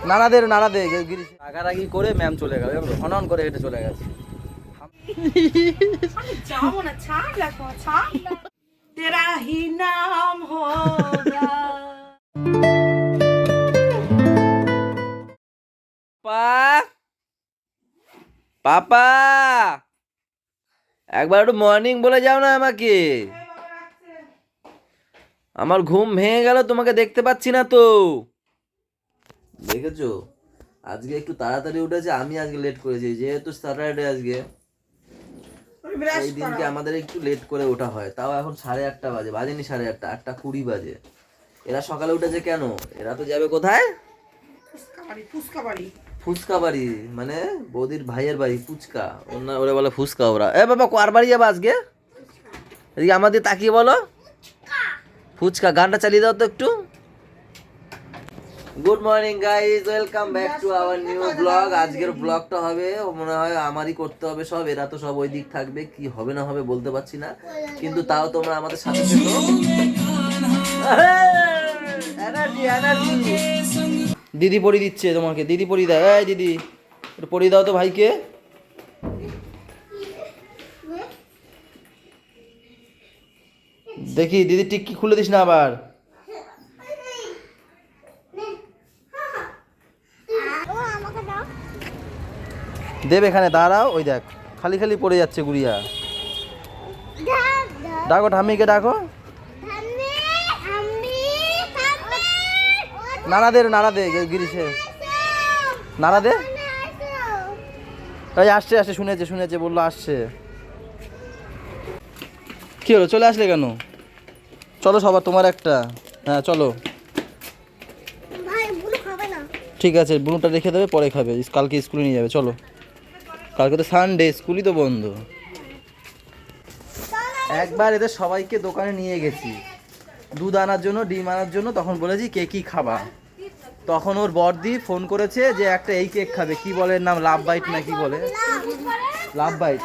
নাড়া দে গিরিশ রাগারাগি করে ম্যাম চলে গেল, হনন করে হেঁটে চলে গেছে। जाओ ना छान रखो छान तेरा ही नाम होगा। পাপা একবার একটু মর্নিং বলে যাও না আমাকে, আমার ঘুম ভেঙে গেল, তোমাকে দেখতে পাচ্ছি না তো। দেখেছো আজকে একটু তাড়াতাড়ি উঠেছে, আমি আজকে লেট করেছি যেহেতু স্যাটারডে আজকে, এই দিনকে আমাদের একটু লেট করে ওঠা হয়। তাও এখন 8:30 বাজে, বাজেনি 8:30, 8:20 বাজে। এরা সকালে উঠেছে কেন? এরা তো যাবে কোথায়? ফুচকা বাড়ি, মানে বৌদির ভাইয়ের বাড়ি ফুচকা, ওরা বলে ফুচকা। ওরা এ বাবা কার বাড়ি যাবে আজকে? এদিকে আমাদের তাকিয়ে বলো ফুচকা। গানটা চালিয়ে দাও তো একটু। Good morning guys, welcome back to our new blog. আজকের ব্লগটা হবে মনে হয় আমারই করতে হবে সব, এরা তো সব ওই দিক থাকবে, কি হবে না হবে বলতে পারছি না, কিন্তু তাও তোমরা আমাদের সাথে থেকো। Energy energy. দিদি পড়ি দিচ্ছে তোমাকে, দিদি পড়ি দেয়। এই দিদি একটু পড়ি দাও তো ভাইকে। দেখি দিদি টিক্কি খুলে দিস না আবার। দেব এখানে দাঁড়াও, ওই দেখ খালি খালি পড়ে যাচ্ছে গুড়িয়া। ডাকো ঠাম্মিকে ডাকো। নাড়া দে গিরিশে নাড়া দে। এই আসছে আসছে, শুনেছে বললো আসছে। কি হলো চলে আসলে কেন? চলো সবার তোমার একটা, হ্যাঁ চলো। ঠিক আছে বুনুটা রেখে দেবে, পরে খাবে, কালকে স্কুলে নিয়ে যাবে। চলো কালকে তো সানডে, স্কুলই তো বন্ধ। একবার এদের সবাইকে দোকানে নিয়ে গেছি দুধ আনার জন্য, ডিম আনার জন্য, তখন বলেছি কে কি খাবা। তখন ওর বড়দি ফোন করেছে যে একটা এই কেক খাবে, কি বলে নাম, লাভ বাইট না কি বলে, লাভ বাইট।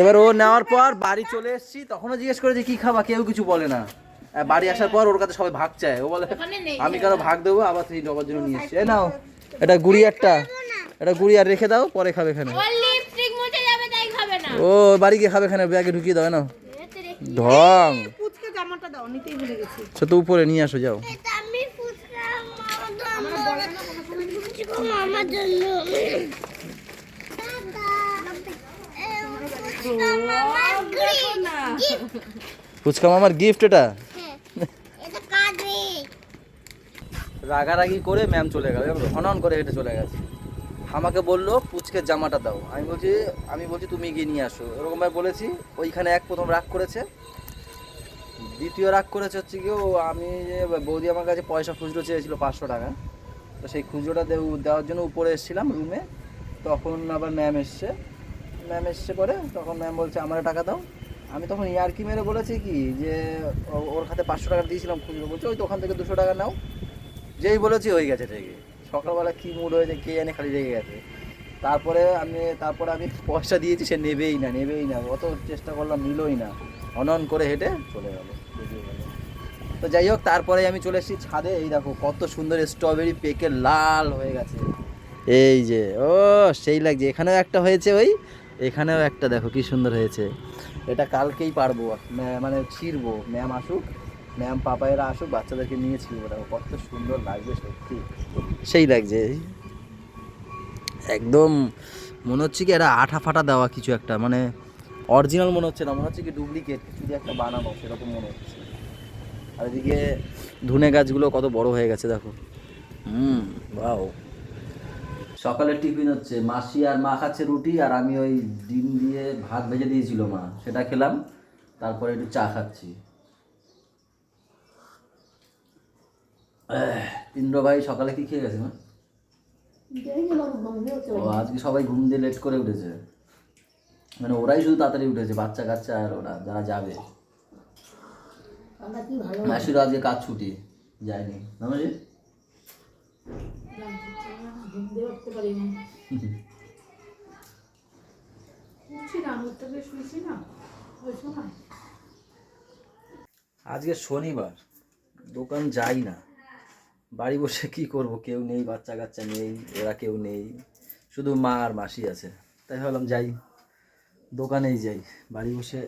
এবার ও নেওয়ার পর বাড়ি চলে এসেছি, তখনও জিজ্ঞেস করেছে কি খাবা, কেউ কিছু বলে না। বাড়ি আসার পর ওর কাছে সবাই ভাগ চায়, ও বলে আমি কেন ভাগ দেবো, আবার সেই ডবার জন্য নিয়ে এসছি। নাও এটা গুড়ি একটা, এটা গুড়ি আর রেখে দাও, পরে খাবে এখানে। ও বাড়ি গিয়ে খাবে এখানে, ব্যাগে ঢুকিয়ে দাও না ঢং। সে তো উপরে নিয়ে আসো যাও। ফুচকা মামার গিফট এটা। রাগারাগি করে ম্যাম চলে গেল, হনন করে হেঁটে চলে গেছে। আমাকে বললো পুচকের জামাটা দাও, আমি বলছি তুমি গিয়ে নিয়ে আসো, এরকমভাবে বলেছি। ওইখানে প্রথম রাগ করেছে, দ্বিতীয় রাগ করেছে হচ্ছে কি, আমি যে বৌদি আমার কাছে পয়সা খুচরো চেয়েছিল 500 টাকা, তো সেই খুচরোটা দেওয়ার জন্য উপরে এসেছিলাম রুমে, তখন আবার ম্যাম এসছে পরে, তখন ম্যাম বলছে আমার টাকা দাও। আমি তখন ইয়ার্কি মেরে বলেছি কি যে ওর হাতে 500 টাকা দিয়েছিলাম খুচরো, বলছে ওই তো ওখান থেকে 200 টাকা নাও। যেই বলেছি হয়ে গেছে রেগে, সকালবেলা কী মুড হয়েছে কে জানে, খালি রেগে গেছে। তারপরে আমি পয়সা দিয়েছি, সে নেবেই না, অত চেষ্টা করলাম নিলই না, অনন করে হেঁটে চলে গেল। তো যাই হোক, তারপরে আমি চলে এসেছি ছাদে, এই দেখো কত সুন্দর স্ট্রবেরি পেকে লাল হয়ে গেছে, এই যে ও সেই লাগছে। এখানেও একটা হয়েছে, এখানেও একটা দেখো কি সুন্দর হয়েছে। এটা কালকেই পারবো, মানে ছিঁড়বো, ম্যাম আসুক, ম্যাম পাপায়েরা আসুক, বাচ্চাদেরকে নিয়ে ছিঁড়বো। দেখো কত সুন্দর লাগবে, সত্যি সেই লাগছে একদম। মনে হচ্ছে কি এটা আঠা ফাটা দেওয়া কিছু একটা, মানে অরিজিনাল মনে হচ্ছে না, মনে হচ্ছে কি ডুপ্লিকেট কিছু দিয়ে একটা বানানো, সেরকম মনে হচ্ছে। আর এদিকে ধনে গাছগুলো কত বড় হয়ে গেছে দেখো। বাও। সকালের টিফিন হচ্ছে, মাসি আর মা খাচ্ছে রুটি, আর আমি ওই ডিম দিয়ে ভাত ভেজে দিয়েছিল মা, সেটা খেলাম, তারপরে একটু চা খাচ্ছি। ইন্দ্র ভাই সকালে কি খেয়ে গেছে মা? ও আজকে সবাই ঘুম দিয়ে লেট করে উঠেছে, মানে ওরাই শুধু তাড়াতাড়ি উঠেছে, বাচ্চা কাচ্চা আর ওরা যারা যাবে। মাসির আজকে কাজ ছুটি, যায়নি না মানে। আজকে শনিবার, দোকান যাই না, বাড়ি বসে কি করব, কেউ নেই, বাচ্চা কাচ্চা নেই, ওরা কেউ নেই, শুধু মা আর মাসি আছে। তাই ভাবলাম যাই, দোকানেই যাই। বাড়ি বসে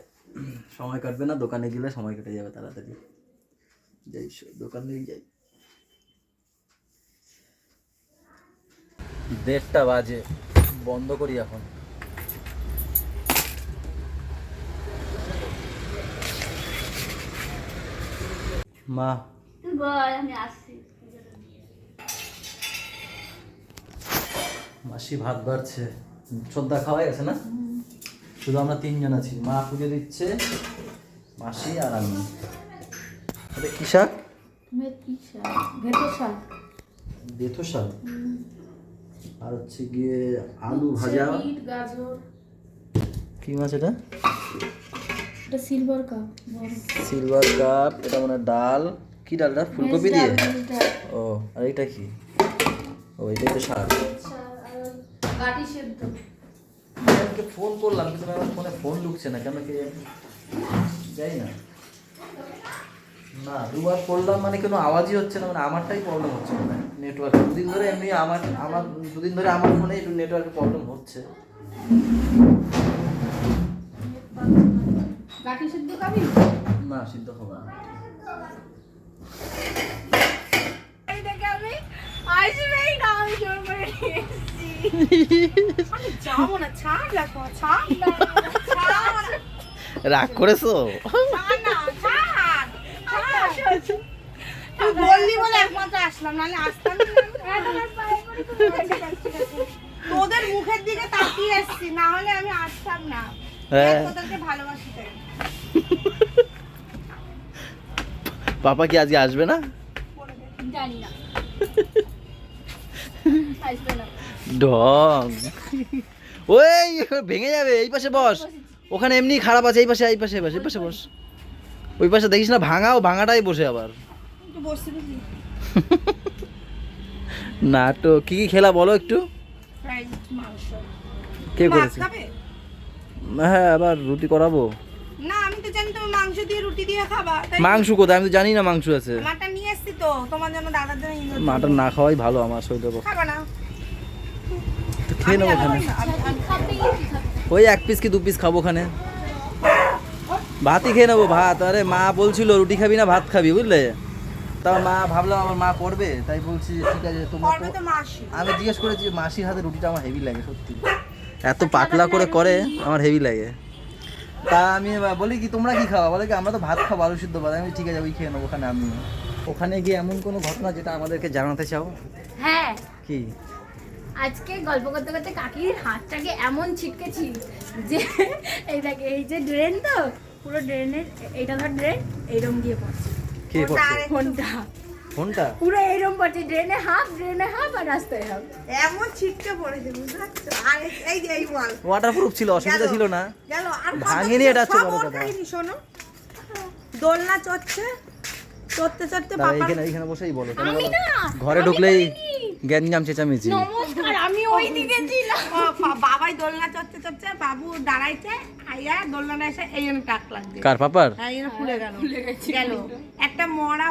সময় কাটবে না, দোকানে গেলে সময় কেটে যাবে তাড়াতাড়ি। যাই, দোকানেই যাই। 1:30 বাজে, বন্ধ করি এখন। মা আমি আসছি। মাসি ভাত বাড়ছে, শ্রদ্ধা খাওয়াই গেছে না? শুধু আমরা 3 জন আছি। মা পুজো দিচ্ছে, মাসি আর আমি। এটা কি শাক? বেথো শাক। আর হচ্ছে গিয়ে আলু ভাজা। গাজর। কি মাছ এটা? এটা সিলভার কাপ। Silver cup. এটা মানে ডাল। কি ডালটা? ফুলকপি দিয়ে? ও, আর এটা কি? ও, এটাই তো শাক। গাটি সেদ্ধ। আমাকে ফোন করলাম কিন্তু আমার ফোনে ফোন ঢুকছে না কেন, কি যাই না। না, 2বার করলাম মানে কোনো আওয়াজই হচ্ছে না, মানে আমারটাই প্রবলেম হচ্ছে না নেটওয়ার্ক। 2 দিন ধরে এমনি আমার 2 দিন ধরে আমার ফোনে একটু নেটওয়ার্কের প্রবলেম হচ্ছে। গাটি সেদ্ধ খাবি? না, সিদ্ধ খাবো না। এই দেখে আমি আসবেই না, আমি জোর করে নিয়ে এসেছি। আমি যাবো না, ছাড় রাখো, ছাড় না, ছাড় না, রাগ করেছো? ছাড় না, ছাড়, ছাড়। তুই বললি বলে একমাত্র আসলাম, নাহলে আসতাম না। তোদের মুখের দিকে তাকিয়ে এসছি, না হলে আমি আসতাম না। হ্যাঁ। তোদেরকে ভালোবাসি তাই। পাপা কি আজকে আসবে না? জানি না। আসবে না। ঢং। ওই ভেঙে যাবে, এই পাশে বস। ওখানে এমনি খারাপ আছে, এই পাশে এই পাশে বস, এই পাশে বস। ওই পাশে দেখিস না ভাঙাও, ভাঙাটাই বসে আবার। একটু বসতে দিবি? না তো কি কি খেলা বলো একটু। ফ্রাইড মাংস। কে ভাত করেছে? খাবে? হ্যাঁ, আবার রুটি করাবো। না, আমি তো জানি তুমি মাংস দিয়ে রুটি দিয়ে খাবা। তাই মাংস কোথায়? আমি তো জানি না মাংস আছে। মাটন নিয়ে এসছি তো তোমার জন্য, দাদার জন্য, ইন্দুর জন্য। মাটন না খাওয়াই ভালো আমার শরীরের পক্ষে। খাবা না? তো খেয়ে নেবো ওখানে। খাবে কি খাবে? ওই 1 পিস কি 2 পিস খাবো ওখানে। ভাতই খেয়ে নেবো, ভাত। আরে মা বলছিল রুটি খাবি না ভাত খাবি, বুঝলে? তাও মা ভাবলাম আমার মা করবে, তাই বলছি ঠিক আছে তোমার। করবে তো মাসি। আমি জিজ্ঞেস করেছি, মাসির হাতে রুটিটা আমার হেভি লাগে সত্যি, এত পাতলা করে করে আমার হেভি লাগে। তা আমি বলি কি তোমরা কি খাওয়া, বলে কি আমরা তো ভাত খাবো, আলু সিদ্ধ ভাত। আমি ঠিক আছে ওই খেয়ে নেবো ওখানে। আমি ওখানে গিয়ে এমন কোনো ঘটনা যেটা আমাদেরকে জানাতে চাও? হ্যাঁ, কি? আজকে গল্প করতে করতে কাকির হাতটাকে এমন ছিটকেছি যে এই দেখে, এই যে ড্রেন, তো পুরো ড্রেনের এইটা ধর, ড্রেন এইরকম দিয়ে পড়ছে। কে করছে? ফোনটা ফোনটা? পুরো এইরকম পড়ছে, ড্রেনে হাফ আর রাস্তায় হাফ। এমন ছিটকে পড়েছে, বুঝতে পারছো? আর এই যে এই বল ওয়াটারপ্রুফ ছিল, অসুবিধা ছিল না। গেল। আর ভাঙেনি, এটা হচ্ছে সব বড় ওর কথা। কাহিনী শোনো। দোলনা চড়ছে, চড়তে চড়তে তারা বাবা। এইখানে বসেই বলো, কেন আমি বলো? না, ঘরে আমি ঢুকলেই বলিনি। গ্যাঞ্জাম চেঁচামেচি। নমস্কার, আমি ওই দিকে ছিলাম। বাবাই দোলনা চড়তে চড়তে বাবু দাঁড়াইছে, আইয়া দোলনা এসে এই জন্য টাক লাগবে। কার পাপার? হ্যাঁ, এই জন্য খুলে গেল। খুলে গেছে। গেল একটা মরা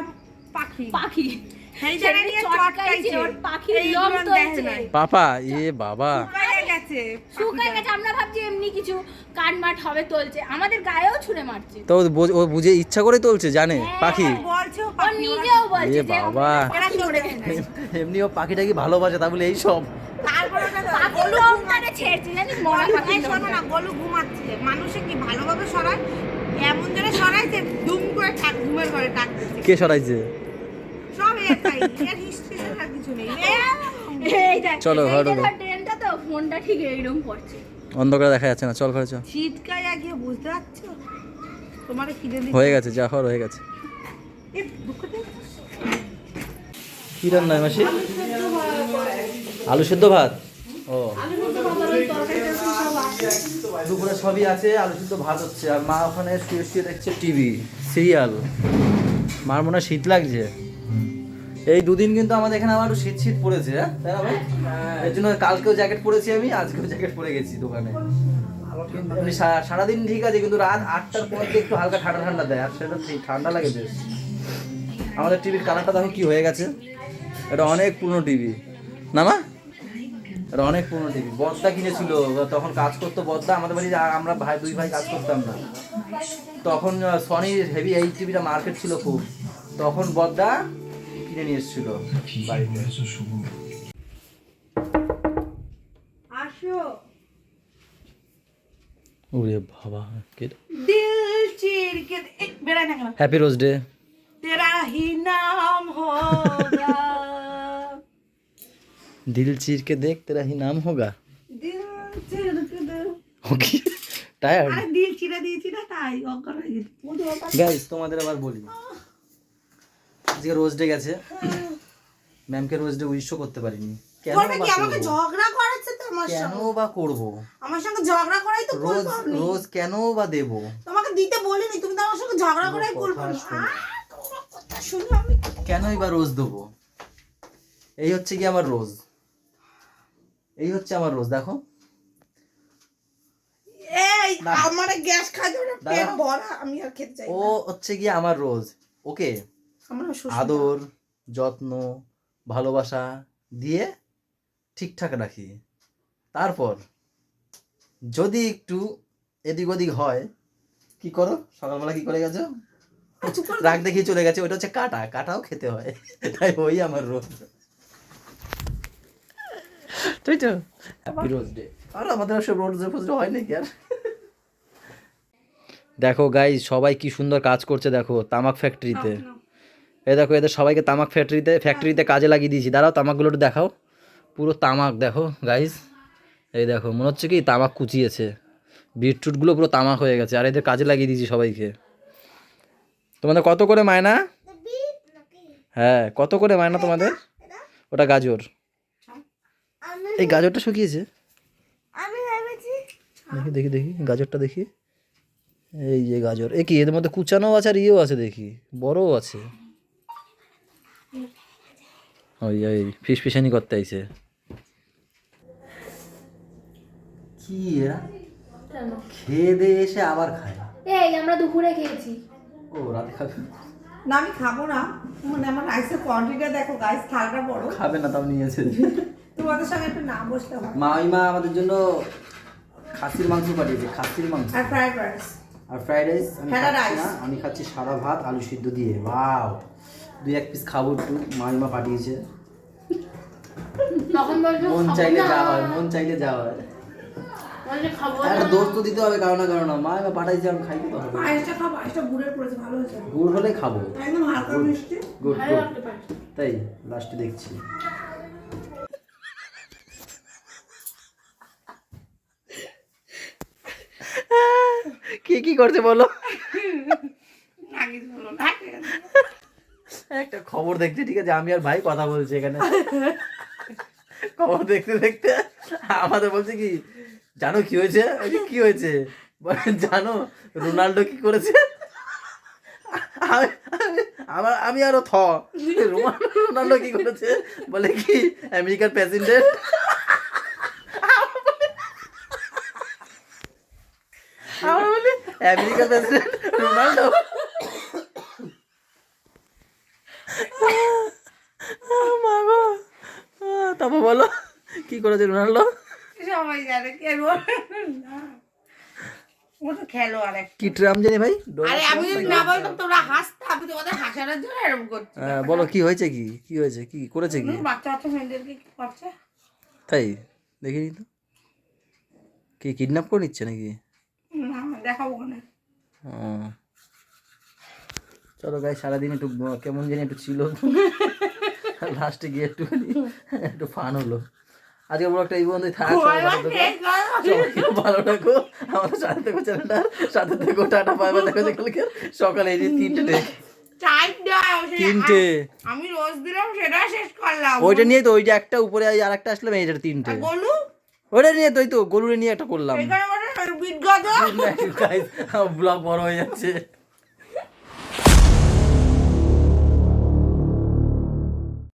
পাখি। পাখি সেই জায়গায় নিয়ে চটকাইছে, ওর পাখির এইগুলো লোম দেখে তুলছে। নাই। পাপা? এ বাবা। শুকায় গেছে শুকায় গেছে। আমরা ভাবছি এমনি কিছু কাটমাট হবে, তুলছে, আমাদের গায়েও ছুঁড়ে মারছে। তো ও বুঝে ইচ্ছা করে তুলছে, জানে পাখি। বলছে ও ও পাখি, নিজেও বলছে এ যে বাবা। এরা কেউ দেখে নাই। এমনি ও পাখিটাকে ভালোবাসে, তা বলে এই সব। তারপরে ওটা পাখির গলু লোমটারে ছেড়ছে, জানিস, মরা পাখির এই শোনো লোমটা। না, গলু ঘুমাচ্ছে। মানুষে কি ভালোভাবে সরায়? এমন জোরে সরাইছে, দুম করে টাক, ঘুমের ঘরে টাক দিচ্ছে। কে সরাইছে? সব এটাই, এর হিস্ট্রি আর কিছু নেই। এই দেখ, চলো, এই ঘরে যে ঢোকো। ধর ট্রেনটা, তো ফোনটা ঠিক এইরকম পড়ছে। অন্ধকারে দেখা যাচ্ছে না, চল ঘরে চল। ছিটকায় গিয়ে বুঝতে পারছো? তোমার খিদে হয়ে গেছে, যা হওয়ার হয়ে গেছে। কি রান্না মাসি? আলু সিদ্ধ ভাত। ও, দুপুরে সবই আছে, আলু সিদ্ধ ভাত হচ্ছে, আর মা ওখানে শুয়ে শুয়ে দেখছে টিভি সিরিয়াল। মার মনে হয় শীত লাগছে। এই 2 দিন কিন্তু আমাদের এখানে আবার একটু শীত শীত পড়েছে, হ্যাঁ তাই না ভাই? এর জন্য কালকেও জ্যাকেট পরেছি আমি, আজকেও জ্যাকেট পরে গেছি দোকানে। কিন্তু এমনি সারাদিন ঠিক আছে, কিন্তু রাত 8টার পর দিয়ে একটু হালকা ঠান্ডা ঠান্ডা দেয়, আর সেটা ঠিক ঠান্ডা লাগে বেশ। আমাদের টিভির কালারটা দেখো কি হয়ে গেছে, এটা অনেক পুরনো টিভি না মা, এটা অনেক পুরনো টিভি। বদ্দা কিনেছিল, তখন কাজ করতো বদ্দা আমাদের বাড়ি, আমরা দুই ভাই কাজ করতাম না তখন। সনির হেভি এই টিভিটা মার্কেট ছিল খুব, তখন বদ্দা কিনে নিয়ে এসেছিল বাড়িতে। আসো ওরে বাবা, দিল চির के বেড়াই না কেন হ্যাপি রোজ ডে। तेरा ही नाम होगा दिल चीर के देख तेरा ही नाम होगा। दिल चिर के दे ওকে টায়ার্ড আরে দিল চিরা দিয়েছি না তাই অজ্ঞান হয়ে গেছি বুঝতে পারছো? গাইস, তোমাদের আবার বলি, আজকে রোজ ডে গেছে, ম্যামকে রোজ ডে উইশও করতে পারিনি। কেন করবে বা কি আমাকে করবো? ঝগড়া করেছে তো আমার কেন সঙ্গে বা করবো? আমার সঙ্গে ঝগড়া করাই তো রোজ করবো আমি রোজ কেন বা দেবো? তোমাকে দিতে বলিনি তুমি তো আমার সঙ্গে ঝগড়া করাই করবে কথা না শোনো। তোমার কথা শুনে আমি কেনই বা রোজ দেবো? এই হচ্ছে কি আমার রোজ, এই হচ্ছে আমার রোজ। দেখো এই আমার গ্যাস খাইতে হবে দাঁড়া। পেট ভরা আমি আর খেতে চাই ও হচ্ছে কি আমার রোজ, ওকে আমার আদর যত্ন ভালোবাসা দিয়ে ঠিকঠাক রাখি। তারপর যদি একটু এদিক ওদিক হয়, কি করো? সকালবেলা কি করে গেছো? রাগ দেখিয়ে চলে গেছে, ওইটা হচ্ছে কাটা, কাটাও খেতে হয়, তাই ওই আমার রোজ। তাই তো, হ্যাপি রোজ ডে। আর আমাদের সব রোজ ডে হয় নাকি আর? দেখো গাইস, সবাই কি সুন্দর কাজ করছে দেখো তামাক ফ্যাক্টরিতে। এই দেখো এদের সবাইকে তামাক ফ্যাক্টরিতে কাজে লাগিয়ে দিয়েছি। দাঁড়াও তামাকগুলো একটু দেখাও, পুরো তামাক দেখো গাইস। এই দেখো মনে হচ্ছে কি তামাক কুচিয়েছে, বিটরুটগুলো পুরো তামাক হয়ে গেছে। আর এদের কাজে লাগিয়ে দিয়েছি সবাইকে। তোমাদের কত করে মায়না? হ্যাঁ, কত করে মায়না তোমাদের? ওটা গাজর, এই গাজরটা শুকিয়েছে। দেখি দেখি দেখি গাজরটা দেখি, এই যে গাজর, এ কি এদের মধ্যে কুচানো আছে আর ইয়েও আছে, দেখি বড়ও আছে। ওই ওই ফিসফিসানি করতে আইছে কি এরা, খেয়ে দিয়ে এসে আবার খায়। এই আমরা দুপুরে খেয়েছি। ও রাতে খাবে না আমি খাবো না মানে আমার রাইসের কোয়ান্টিটিটা দেখো গাইস থালটা বড় খাবে না, তাও নিয়েছে। তোমাদের সঙ্গে একটু না বসতে হবে মাইমা আমাদের জন্য খাসির মাংস পাঠিয়েছে, খাসির মাংস আর ফ্রাইড রাইস আর ফ্রাইড রাইস। আমি Fried খাচ্ছি rice। না, আমি খাচ্ছি সাদা ভাত আলু সিদ্ধ দিয়ে। ওয়াও, 2-1 পিস খাবো একটু, মাইমা পাঠিয়েছে। তখন বলবো মন চাইলে যা হয়, মন চাইলে যা হয়। খাবো একটা দোষ তো দিতে হবে কারো না কারো না, মাইমা পাঠাইছে আমি খাইতে তো হবে। পায়েসটা খাও পায়েসটা গুড়ের পড়েছে ভালো হয়েছে গুড় হলে খাবো, একদম হালকা মিষ্টি গুড ভালো গুড। লাগতে পারে। তাই লাস্টে দেখছি কি কি করছে বলো। না কিছু বলো না একটা খবর দেখছি, ঠিক আছে, আমি আর ভাই কথা বলছি এখানে। খবর দেখতে দেখতে আমাদের বলছে কি জানো কি হয়েছে? কি হয়েছে বলে, জানো রোনাল্ডো কি করেছে? আমি আরো রোনাল্ডো কি করেছে বলে কি আমেরিকার প্রেসিডেন্ট, আমরা বলি আমেরিকার প্রেসিডেন্ট রোনাল্ডো। তারপর বলো কি করেছে রোনাল্ডো? সবাই জানে কে না ও তো খেলোয়াড় একটা কি ট্রাম জানি ভাই। আরে আমি যদি না বলতাম তোমরা হাসতে, আমি তোমাদের হাসানোর জন্য এরকম করছি বলো কি হয়েছে, কি কি হয়েছে, কি করেছে কি? বাচ্চা বাচ্চা মেয়েদেরকে কি করছে তাই দেখিনি তো, কি কিডন্যাপ করে নিচ্ছে নাকি? না দেখাবো না ও, চলো গাই, সারাদিন একটু কেমন জানি একটু ছিল, লাস্টে গিয়ে একটু ফান হলো। আজকে বড় একটা এই বন্ধুই থাক, ভালো থাকো, আমাদের সাথে থেকো, চ্যানেলটার সাথে থেকো, টাটা বাই বাই, দেখা যাচ্ছে কালকে সকালে এই যে 3টে আমি রোজ দিলাম সেটা শেষ করলাম ওইটা নিয়ে তো, ওই যে একটা উপরে আর একটা আসলাম, এই যে 3টে বলু ওইটা নিয়ে তো, ওই তো গরুরে নিয়ে একটা করলাম। এখানে বসে বিট গাজর ব্লগ বড় হয়ে যাচ্ছে।